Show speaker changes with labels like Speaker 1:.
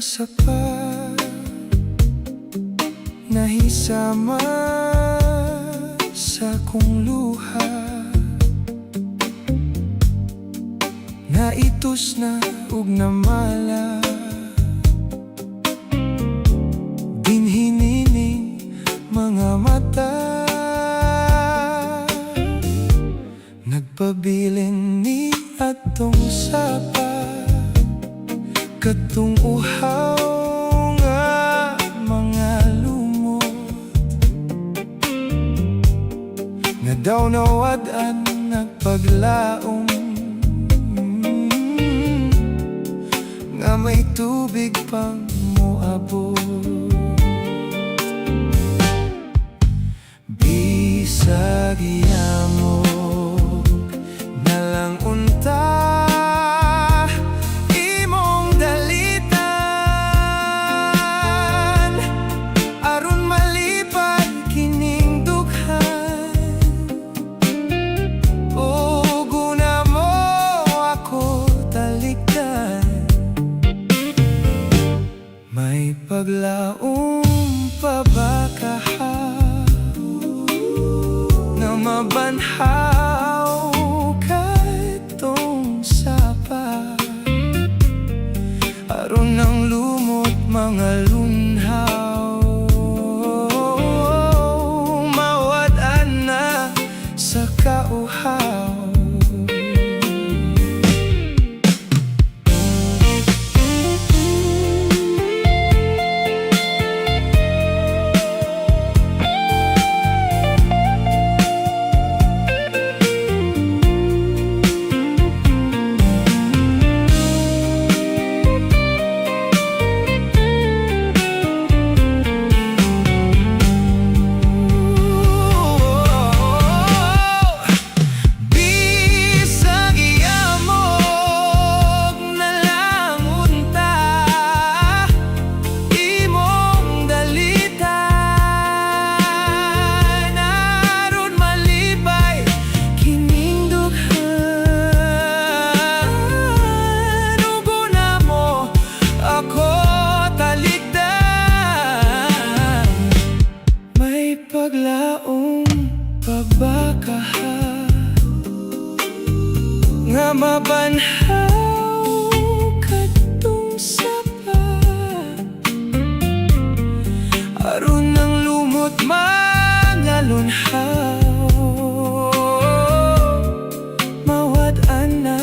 Speaker 1: sapa nahisama sa kong luha, naitos na ug namala, dinhinining mga mata, nagpabilin ni atong sapa, katong uhaw nga mga lumot, nga daw nawad-an nagpaglaom, nga may tubig pang moabot. Bisag yamog na lang unta imong dalitan, aron malipad kining dughan, ug una mo ako talikdan. May paglaom pa ba kaha na mabanhaw katong sapa, aron ng lumot mga lunhaw, mawad-an na sa kauhaw. Paglaong pabakaha nga mabanhaw katong sapa, aron ng lumot mga lunhaw, mawad-an na